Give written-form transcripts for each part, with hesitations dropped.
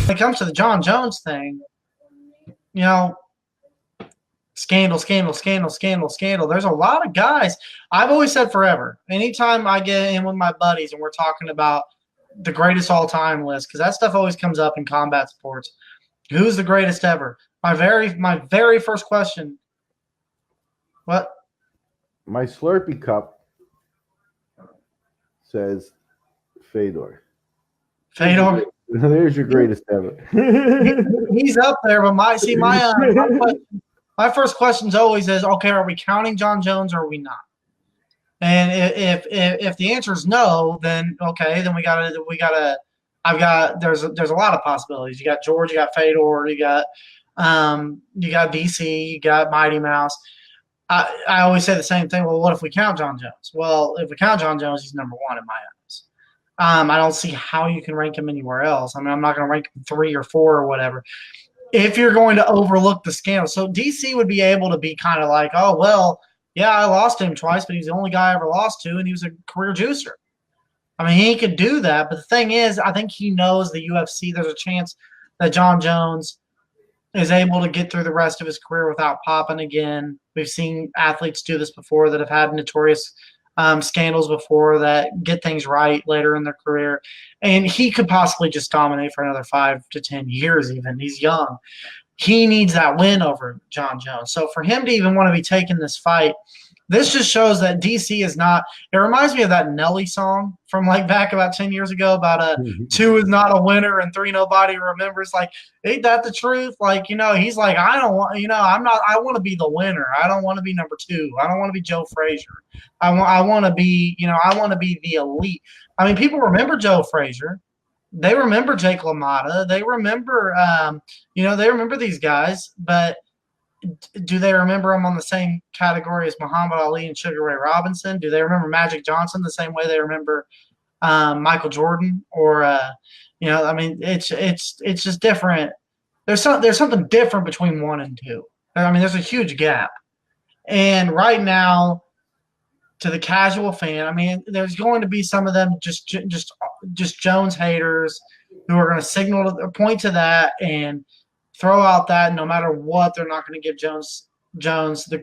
When it comes to the Jon Jones thing, scandal, scandal, scandal, scandal, scandal. There's a lot of guys. I've always said forever. Anytime I get in with my buddies and we're talking about the greatest all-time list, because that stuff always comes up in combat sports. Who's the greatest ever? My very first question. What? My Slurpee cup says Fedor. Fedor. There's your greatest ever. He's up there, but my first question always is, okay, are we counting Jon Jones or are we not? And if the answer is no, then okay, then we gotta. There's a lot of possibilities. You got George, you got Fedor, you got DC, you got Mighty Mouse. I always say the same thing. Well, what if we count Jon Jones? Well, if we count Jon Jones, he's number one in my eyes. I don't see how you can rank him anywhere else. I mean, I'm not going to rank him 3 or 4 or whatever. If you're going to overlook the scandal. So DC would be able to be kind of like, oh, well, yeah, I lost him twice, but he's the only guy I ever lost to, and he was a career juicer. I mean, he could do that. But the thing is, I think he knows the UFC, there's a chance that Jon Jones is able to get through the rest of his career without popping again. We've seen athletes do this before that have had notorious scandals before that get things right later in their career. And he could possibly just dominate for another 5 to 10 years even. He's young. He needs that win over Jon Jones. So for him to even want to be taking this fight, this just shows that DC is not – it reminds me of that Nelly song from like back about 10 years ago about 2 is not a winner and 3 nobody remembers. Like, ain't that the truth? Like, he's like, I don't want – I want to be the winner. I don't want to be number 2. I don't want to be Joe Frazier. I want to be – I want to be the elite. I mean, people remember Joe Frazier. They remember Jake LaMotta. They remember they remember these guys, but – do they remember him on the same category as Muhammad Ali and Sugar Ray Robinson? Do they remember Magic Johnson the same way they remember Michael Jordan? Or I mean, it's just different. There's something different between 1 and 2. I mean, there's a huge gap. And right now, to the casual fan, I mean, there's going to be some of them just Jones haters who are going to point to that and throw out that no matter what, they're not going to give Jones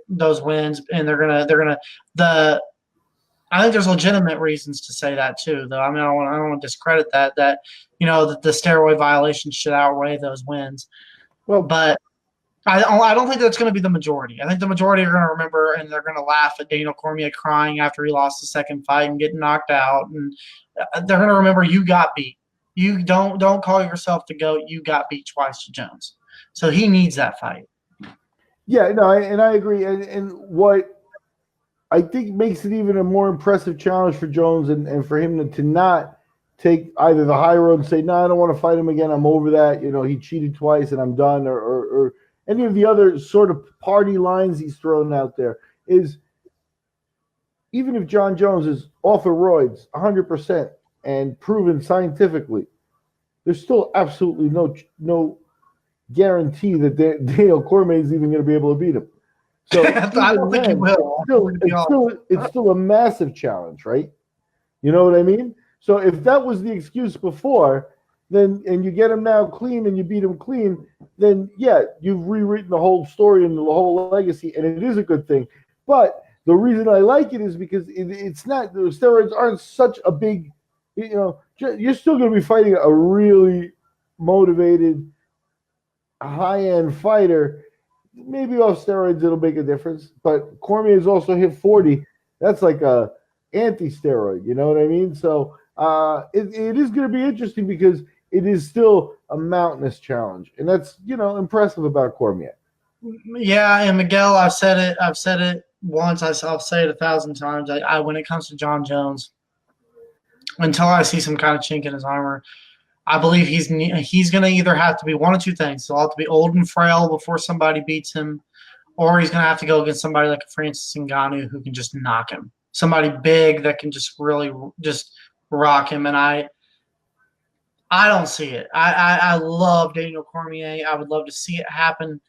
those wins, and they're gonna. I think there's legitimate reasons to say that too, though. I mean, I don't want to discredit that that the steroid violations should outweigh those wins. Well, but I don't think that's going to be the majority. I think the majority are going to remember, and they're going to laugh at Daniel Cormier crying after he lost the second fight and getting knocked out, and they're going to remember you got beat. You don't call yourself the GOAT. You got beat twice to Jones. So he needs that fight. Yeah, no, I agree. And what I think makes it even a more impressive challenge for Jones and for him to not take either the high road and say, no, I don't want to fight him again. I'm over that. He cheated twice and I'm done. Or any of the other sort of party lines he's thrown out there is even if Jon Jones is off of roids 100% and proven scientifically, there's still absolutely no guarantee that Daniel Cormier is even going to be able to beat him. So I don't think he will. It's still a massive challenge, right? You know what I mean? So if that was the excuse before, then and you get him now clean and you beat him clean, then yeah, you've rewritten the whole story and the whole legacy, and it is a good thing. But the reason I like it is because it's not, the steroids aren't such a big, you're still going to be fighting a really motivated, high-end fighter. Maybe off steroids it'll make a difference, but Cormier's also hit 40. That's like a anti-steroid, you know what I mean? So it is going to be interesting because it is still a mountainous challenge, and that's impressive about Cormier. Yeah, and Miguel, I've said it once. I'll say it 1,000 times. I when it comes to Jon Jones, until I see some kind of chink in his armor, I believe he's going to either have to be one of two things. He'll have to be old and frail before somebody beats him, or he's going to have to go against somebody like Francis Ngannou who can just knock him. Somebody big that can just really just rock him. And I don't see it. I love Daniel Cormier. I would love to see it happen.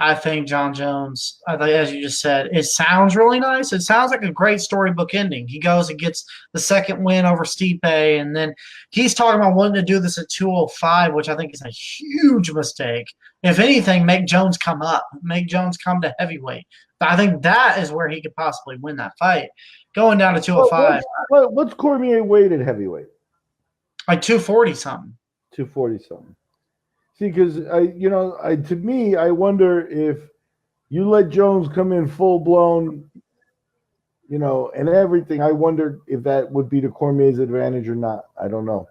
I think Jon Jones, I think, as you just said, it sounds really nice. It sounds like a great storybook ending. He goes and gets the second win over Stipe, and then he's talking about wanting to do this at 205, which I think is a huge mistake. If anything, make Jones come up, make Jones come to heavyweight. But I think that is where he could possibly win that fight. Going down to 205. What's Cormier weight at heavyweight? Like 240 something. 240 something. See, because to me, I wonder if you let Jones come in full blown, and everything. I wonder if that would be to Cormier's advantage or not. I don't know.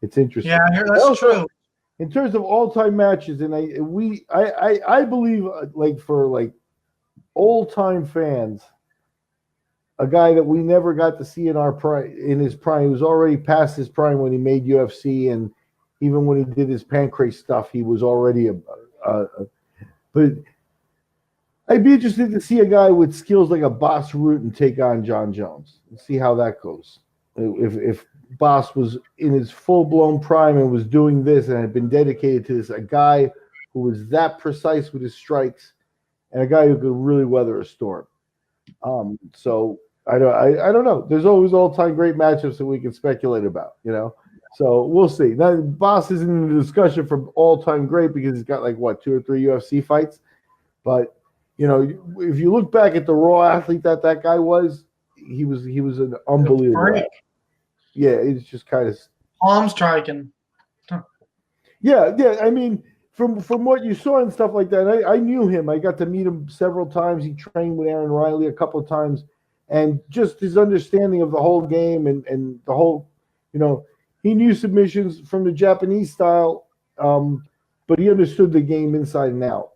It's interesting. Yeah, that's true. In terms of all time matches, and I believe for old time fans, a guy that we never got to see in his prime, he was already past his prime when he made UFC, and even when he did his pancreas stuff, he was already but I'd be interested to see a guy with skills like a Boss Rutten take on Jon Jones and see how that goes. If Boss was in his full-blown prime and was doing this and had been dedicated to this, a guy who was that precise with his strikes and a guy who could really weather a storm. So I don't know. There's always all-time great matchups that we can speculate about, So we'll see. Now, Boss isn't in the discussion for all-time great because he's got 2 or 3 UFC fights. But if you look back at the raw athlete that guy was, he was an unbelievable guy. Yeah, he's just kind of palm striking. Yeah. I mean, from what you saw and stuff like that, I knew him. I got to meet him several times. He trained with Aaron Riley a couple of times, and just his understanding of the whole game and the whole, he knew submissions from the Japanese style, but he understood the game inside and out.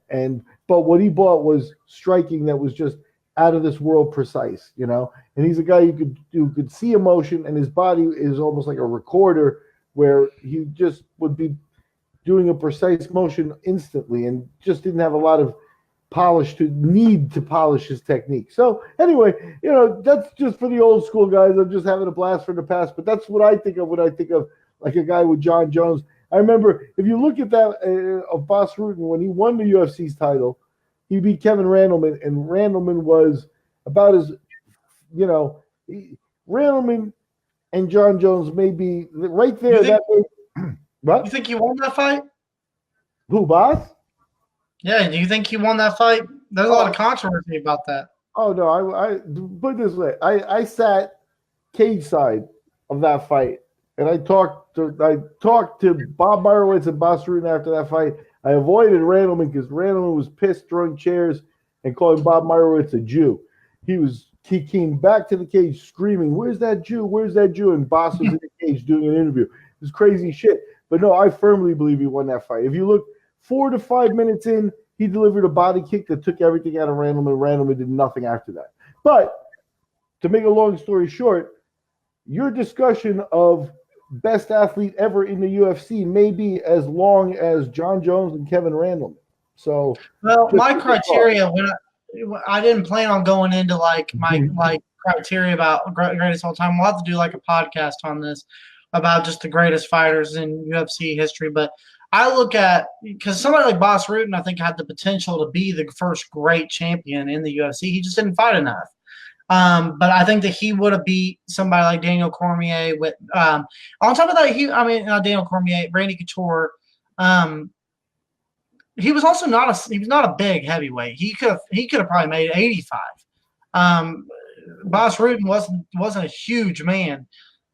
But what he bought was striking that was just out of this world precise, And he's a guy who could see emotion, and his body is almost like a recorder where he just would be doing a precise motion instantly and just didn't have a lot of polish to polish his technique. So anyway, that's just for the old school guys. I'm just having a blast from the past, but that's what I think of when I think of like a guy with Jon Jones. I remember if you look at that of Boss Rutten, when he won the UFC's title, he beat Kevin Randleman, and Randleman was about as, Randleman and Jon Jones may be right there. What? You think he won that fight? Who, Boss? Yeah, do you think he won that fight? There's a lot of controversy about that. Oh, no, I put it this way. I sat cage side of that fight, and I talked to Bob Meyerowitz and Boss Rutten after that fight. I avoided Randleman because Randleman was pissed, throwing chairs, and calling Bob Meyerowitz a Jew. He came back to the cage screaming, "Where's that Jew? Where's that Jew?" And Boss was in the cage doing an interview. It was crazy shit. But no, I firmly believe he won that fight. If you look 4 to 5 minutes in, he delivered a body kick that took everything out of Randleman. Randleman did nothing after that. But to make a long story short, your discussion of best athlete ever in the UFC may be as long as Jon Jones and Kevin Randleman. So, well, my criteria when I didn't plan on going into my criteria about greatest all time. We'll have to do a podcast on this about just the greatest fighters in UFC history. But I look at, because somebody like Boss Rutten, I think, had the potential to be the first great champion in the UFC. He just didn't fight enough. But I think that he would have beat somebody like Daniel Cormier. With on top of that, Daniel Cormier, Randy Couture. He was also not a big heavyweight. He could have probably made 85. Boss Rutten wasn't a huge man,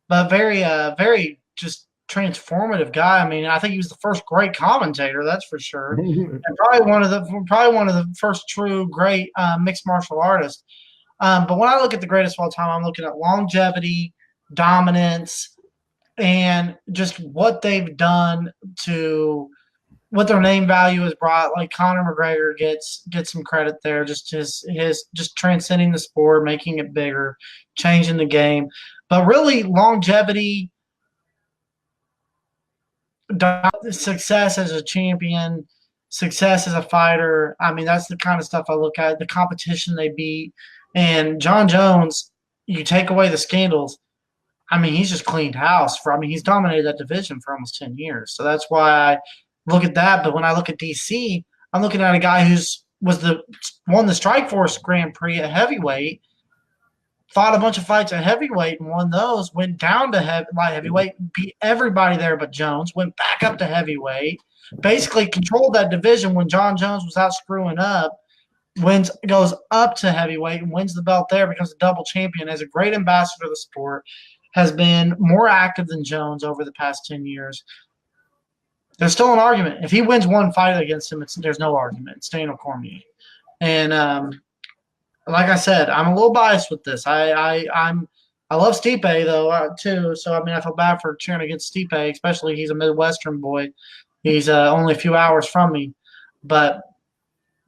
but very just transformative guy. I mean, I think he was the first great commentator, that's for sure, and probably one of the first true great mixed martial artists. But when I look at the greatest of all time, I'm looking at longevity, dominance, and just what they've done to what their name value has brought. Like Conor McGregor gets some credit there, just his just transcending the sport, making it bigger, changing the game. But really, longevity, success as a champion, success as a fighter. I mean, that's the kind of stuff I look at. The competition they beat. And Jon Jones, you take away the scandals, I mean, he's just cleaned house. He's dominated that division for almost 10 years. So that's why I look at that. But when I look at DC, I'm looking at a guy who's won the Strikeforce Grand Prix at heavyweight, fought a bunch of fights at heavyweight and won those, went down to light heavyweight, beat everybody there but Jones, went back up to heavyweight, basically controlled that division when Jon Jones was out screwing up, goes up to heavyweight and wins the belt there, becomes a double champion, as a great ambassador of the sport, has been more active than Jones over the past 10 years. There's still an argument. If he wins one fight against him, there's no argument. It's Daniel Cormier. And like I said, I'm a little biased with this. I love Stipe though too. So I mean, I feel bad for cheering against Stipe, especially he's a Midwestern boy. He's only a few hours from me, but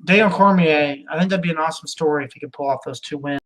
Daniel Cormier, I think that'd be an awesome story if he could pull off those 2 wins.